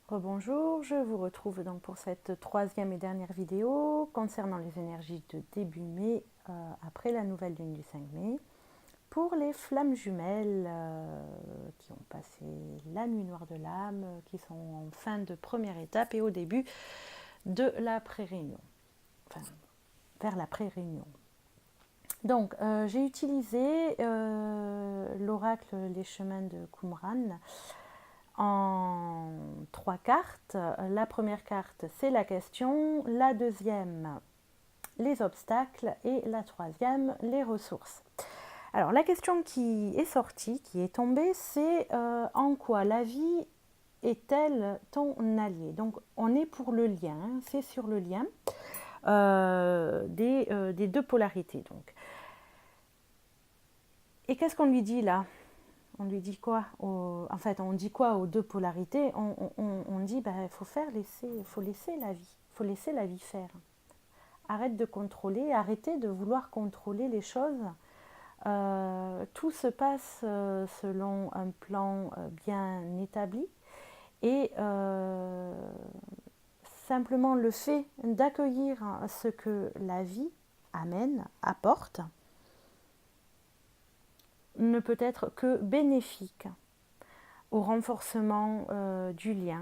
Rebonjour, je vous retrouve donc pour cette troisième et dernière vidéo concernant les énergies de début mai après la nouvelle lune du 5 mai pour les flammes jumelles qui ont passé la nuit noire de l'âme, qui sont en fin de première étape et au début de la pré-réunion, enfin vers la pré-réunion. Donc j'ai utilisé l'oracle Les chemins de Qumran en trois cartes. La première carte, c'est la question. La deuxième, les obstacles. Et la troisième, les ressources. Alors, la question qui est sortie, qui est tombée, c'est en quoi la vie est-elle ton allié? Donc, on est pour le lien, c'est sur le lien des deux polarités. Donc. Et qu'est-ce qu'on lui dit là? On lui dit quoi En fait, on dit quoi aux deux polarités? On dit, il faut laisser la vie, faut laisser la vie faire. Arrête de contrôler, arrêtez de vouloir contrôler les choses. Tout se passe selon un plan bien établi et simplement le fait d'accueillir ce que la vie amène, apporte, ne peut être que bénéfique au renforcement du lien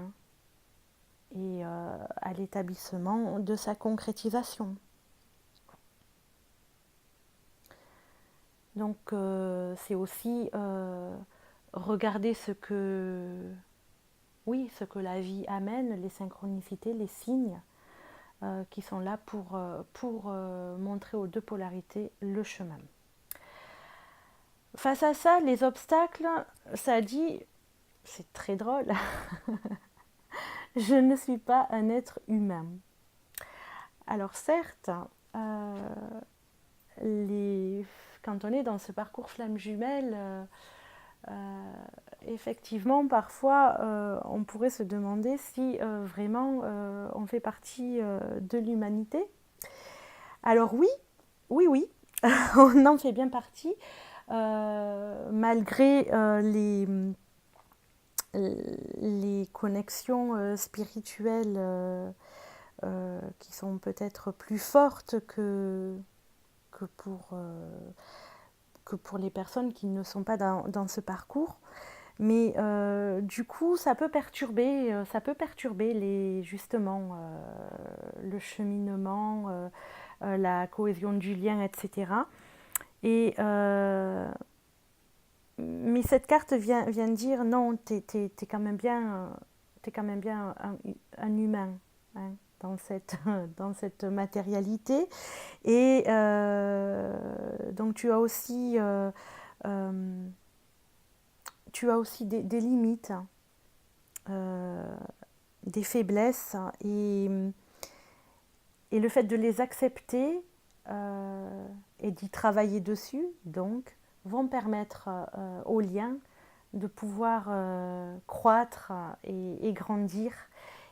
et à l'établissement de sa concrétisation. Donc c'est aussi regarder ce que la vie amène, les synchronicités, les signes qui sont là pour montrer aux deux polarités le chemin. Face à ça, les obstacles, ça dit, c'est très drôle, je ne suis pas un être humain. Alors certes, quand on est dans ce parcours flamme jumelle, effectivement, parfois, on pourrait se demander si vraiment on fait partie de l'humanité. Alors oui, oui, oui, on en fait bien partie, malgré les connexions spirituelles qui sont peut-être plus fortes que pour les personnes qui ne sont pas dans ce parcours. Mais du coup, ça peut perturber justement le cheminement, la cohésion du lien, etc. Et, mais cette carte vient dire non, t'es quand même bien, t'es quand même bien un humain, hein, dans cette matérialité. Et donc tu as aussi des limites, des faiblesses, et le fait de les accepter et d'y travailler dessus, donc, vont permettre au lien de pouvoir croître et grandir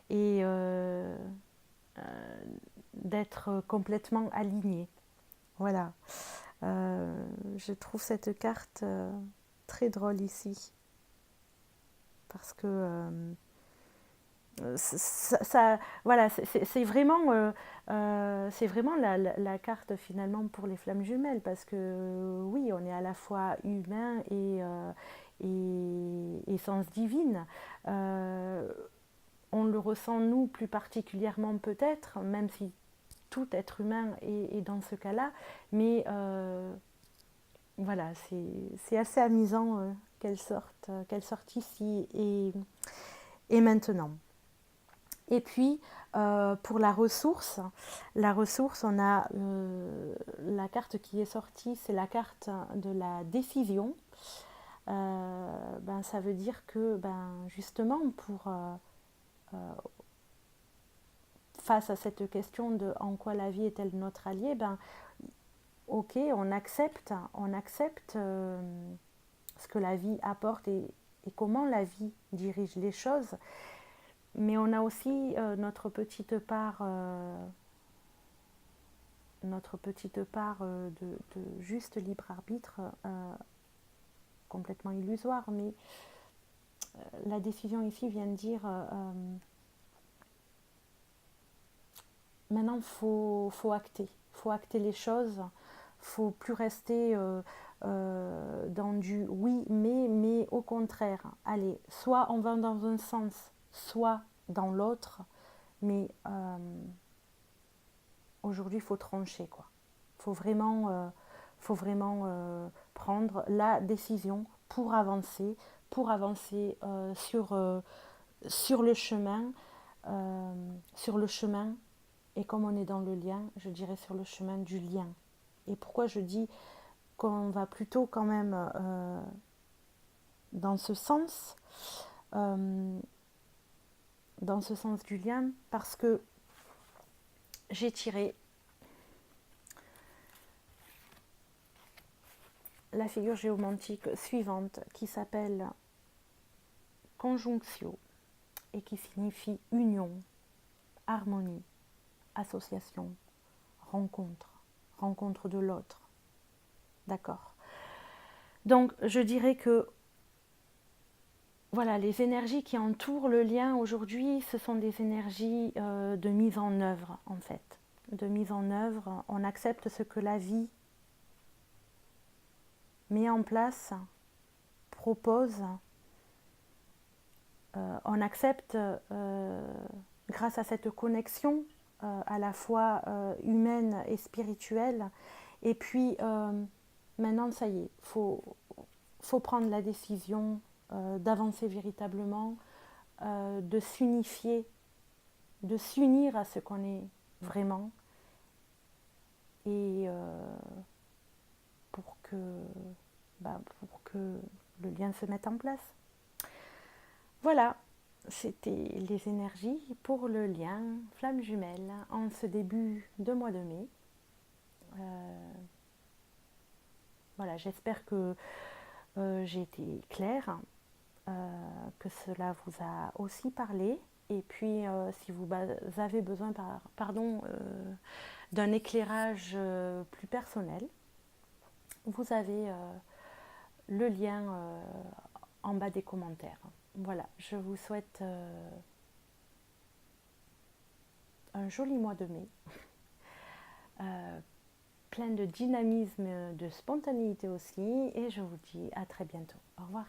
et d'être complètement aligné. Voilà. Je trouve cette carte très drôle ici parce que voilà, c'est vraiment la carte finalement pour les flammes jumelles parce que oui, on est à la fois humain et essence divine. On le ressent nous plus particulièrement peut-être, même si tout être humain est dans ce cas-là, mais voilà, c'est assez amusant qu'elle sorte ici et maintenant. Et puis, pour la ressource, on a la carte qui est sortie, c'est la carte de la décision. Ça veut dire que, justement, face à cette question de en quoi la vie est-elle notre allié, ok, on accepte ce que la vie apporte et comment la vie dirige les choses. Mais on a aussi notre petite part de juste libre arbitre complètement illusoire, mais la décision ici vient de dire maintenant faut acter les choses, faut plus rester dans du oui mais au contraire, allez, soit on va dans un sens, soit dans l'autre, mais aujourd'hui il faut trancher quoi. Faut vraiment prendre la décision pour avancer sur le chemin, sur le chemin. Et comme on est dans le lien, je dirais sur le chemin du lien. Et pourquoi je dis qu'on va plutôt quand même dans ce sens, du lien, parce que j'ai tiré la figure géomantique suivante qui s'appelle conjonctio et qui signifie union, harmonie, association, rencontre de l'autre. D'accord. Donc je dirais que voilà, les énergies qui entourent le lien aujourd'hui, ce sont des énergies de mise en œuvre en fait. De mise en œuvre, on accepte ce que la vie met en place, propose, on accepte grâce à cette connexion à la fois humaine et spirituelle. Et puis maintenant, ça y est, faut prendre la décision d'avancer véritablement, de s'unifier, de s'unir à ce qu'on est vraiment, et pour que le lien se mette en place. Voilà, c'était les énergies pour le lien flamme jumelle en ce début de mois de mai. Voilà, j'espère que j'ai été claire, que cela vous a aussi parlé. Et puis, si vous avez besoin d'un éclairage plus personnel, vous avez le lien en bas des commentaires. Voilà, je vous souhaite un joli mois de mai, plein de dynamisme, de spontanéité aussi, et je vous dis à très bientôt. Au revoir.